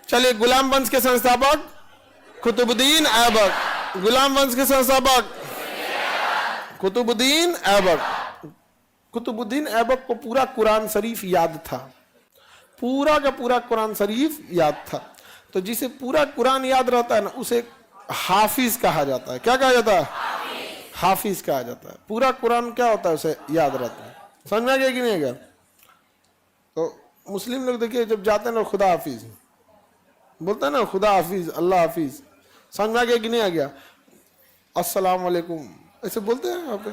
चलिए, गुलाम वंश के संस्थापक कुतुबुद्दीन ऐबक। गुलाम वंश के संस्थापक कुतुबुद्दीन ऐबक। कुतुबुद्दीन ऐबक को पूरा कुरान शरीफ याद था, पूरा का पूरा कुरान शरीफ याद था। तो जिसे पूरा कुरान याद रहता है ना, उसे हाफिज कहा जाता है। क्या कहा जाता है? हाफिज कहा जाता है। पूरा कुरान क्या होता है, उसे याद रहता है। समझ में आ गया कि नहीं गया? तो मुस्लिम लोग देखिए, जब जाते हैं ना, खुदा हाफिज बोलते हैं ना, खुदा हाफिज, अल्लाह हाफिज। समझ में आ गया कि नहीं आ गया? अस्सलाम वालेकुम ऐसे बोलते हैं यहाँ पे।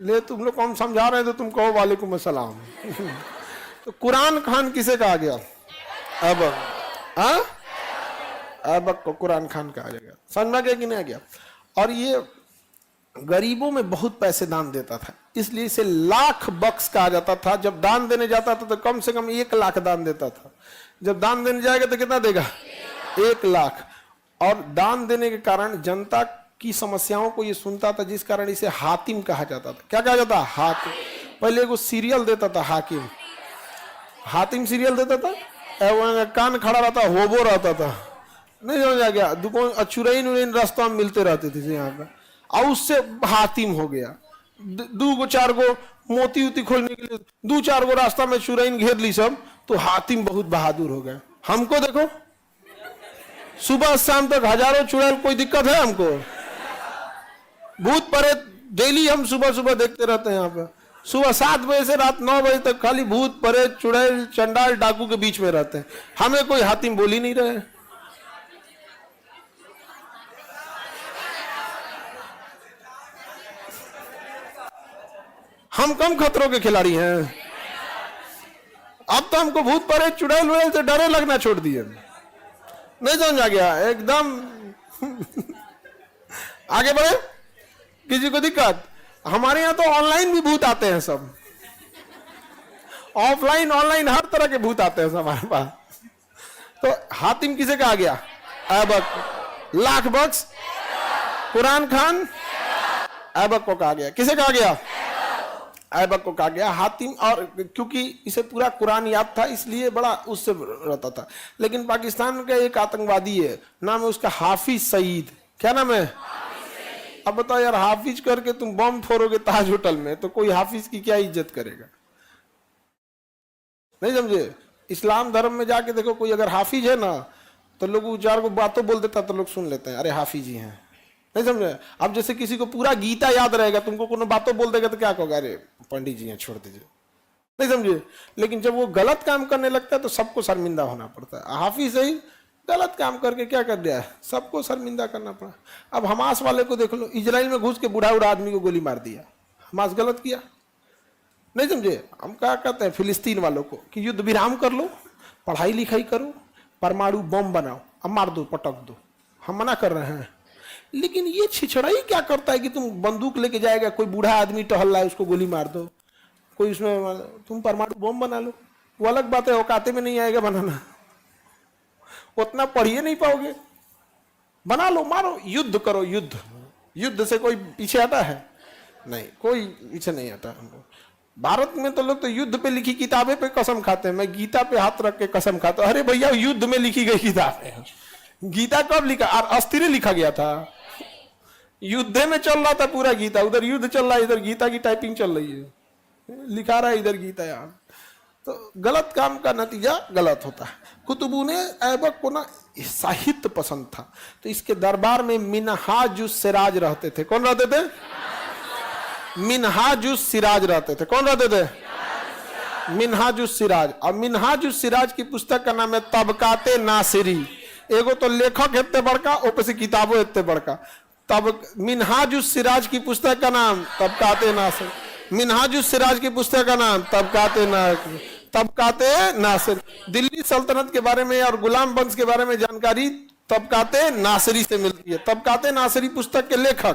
ले तुम लोग को हम समझा रहे हैं तो तुम कहो वालेकुम अस्सलाम। तो कुरान खान किसे कहा गया? ऐबक। ऐबक को कुरान खान कहा जाएगा। समझ में आ गया कि नहीं आ गया? और ये गरीबों में बहुत पैसे दान देता था, इसलिए इसे लाख बख्श कहा जाता था। जब दान देने जाता था तो कम से कम 1 लाख दान देता था। जब दान देने जाएगा तो कितना देगा? 1 लाख। और दान देने के कारण जनता की समस्याओं को ये सुनता था, जिस कारण इसे हातिम कहा जाता था। क्या कहा जाता? हातिम। पहले वो सीरियल देता था, हाकिम हातिम सीरियल देता था, कान खड़ा रहता, होबो रहता था, नहीं समझ आ गया? दुकान चुरैन उरैन रास्ता में मिलते रहते थे यहाँ पे, और उससे हातिम हो गया। 2-4 गो मोती उती खोलने के लिए 2-4 गो रास्ता में चुरैन घेर ली सब, तो हातिम बहुत बहादुर हो गए। हमको देखो, सुबह शाम तक हजारों चुड़ैल, कोई दिक्कत है हमको? भूत प्रेत डेली हम सुबह सुबह देखते रहते हैं यहाँ पे। सुबह 7 बजे से रात 9 बजे तक खाली भूत प्रेत चुड़ैल चंडाल डाकू के बीच में रहते हैं। हमें कोई हातिम बोल ही नहीं रहे। हम कम खतरों के खिलाड़ी हैं। अब तो हमको भूत प्रेत चुड़ैल वुड़ैल से डरे लगना छोड़ दिए। नहीं समझ आ गया? एकदम आगे बढ़े। किसी को दिक्कत? हमारे यहाँ तो ऑनलाइन भी भूत आते हैं, सब ऑफलाइन ऑनलाइन हर तरह के भूत आते हैं सब हमारे पास। तो हातिम किसे कहा गया? ऐबक। लाख बख्श कुरान खान ऐबक को कहा गया। किसे कहा गया? ऐबक को कहा गया हातिम। और क्योंकि इसे पूरा कुरान याद था, इसलिए बड़ा उससे रहता था। लेकिन पाकिस्तान का एक आतंकवादी है, नाम है उसका हाफिज सईद। क्या नाम है? अब बताओ यार, हाफिज करके तुम बम फोड़ोगे ताज होटल में, तो कोई हाफिज की क्या इज्जत करेगा? नहीं समझे? इस्लाम धर्म में जाके देखो, कोई अगर हाफिज है ना, तो लोग 4 गो बातों बोल देता तो लोग सुन लेते हैं, अरे हाफिज ही हैं। नहीं समझे? अब जैसे किसी को पूरा गीता याद रहेगा, तुमको कोनो बातों बोल देगा तो क्या कहोगे? अरे पंडित जी हैं, छोड़ दीजिए। नहीं समझे? लेकिन जब वो गलत काम करने लगता है तो सबको शर्मिंदा होना पड़ता है। हाफिज ही गलत काम करके क्या कर दिया है? सबको शर्मिंदा करना पड़ा। अब हमास वाले को देख लो, इजराइल में घुस के बूढ़ा आदमी को गोली मार दिया। हमास गलत किया? नहीं समझे? हम क्या कहते हैं फिलिस्तीन वालों को कि युद्ध विराम कर लो, पढ़ाई लिखाई करो, परमाणु बम बनाओ, अब मार दो, पटक दो। हम मना कर रहे हैं। लेकिन ये छिछड़ाई क्या करता है कि तुम बंदूक लेके जाएगा, कोई बूढ़ा आदमी टहल रहा है उसको गोली मार दो, कोई उसमें तुम परमाणु बम बना लो। वो अलग बात है, औकाते में नहीं आएगा बनाना, उतना पढ़िए नहीं पाओगे। बना लो, मारो, युद्ध करो। युद्ध से कोई पीछे हटा है? नहीं, कोई पीछे नहीं हटा। भारत में तो लोग तो युद्ध पे लिखी किताबें पे कसम खाते हैं। मैं गीता पे हाथ रख के कसम खाता हूं। अरे भैया, युद्ध में लिखी गई किताब है। गीता कब लिखा? और अस्थिर लिखा गया था। युद्ध में चल रहा था पूरा गीता, उधर युद्ध चल रहा है, इधर गीता की टाइपिंग चल रही है, लिखा रहा है इधर गीता यार। तो गलत काम का नतीजा गलत होता है। कुतुबुद्दीन ऐबक को ना साहित्य पसंद था, तो इसके दरबार में मिनहाजुस सिराज रहते थे। कौन रहते थे? मिनहाजुस सिराज रहते थे। कौन रहते थे? मिनहाजुस सिराज। और मिनहाजुस सिराज की पुस्तक का नाम है तबकाते नासिरी। एगो तो लेखक इतने बड़का, ऊपर से किताबों इतने बड़का। तब मिनहाजुस सिराज की पुस्तक का नाम तबकाते नासिर। मिनहाजुस सिराज की पुस्तक का नाम तबकाते नासिर। दिल्ली सल्तनत के बारे में और गुलाम वंश के बारे में जानकारी तबकाते नासिरी से मिलती है। तबकाते नासिरी पुस्तक के लेखक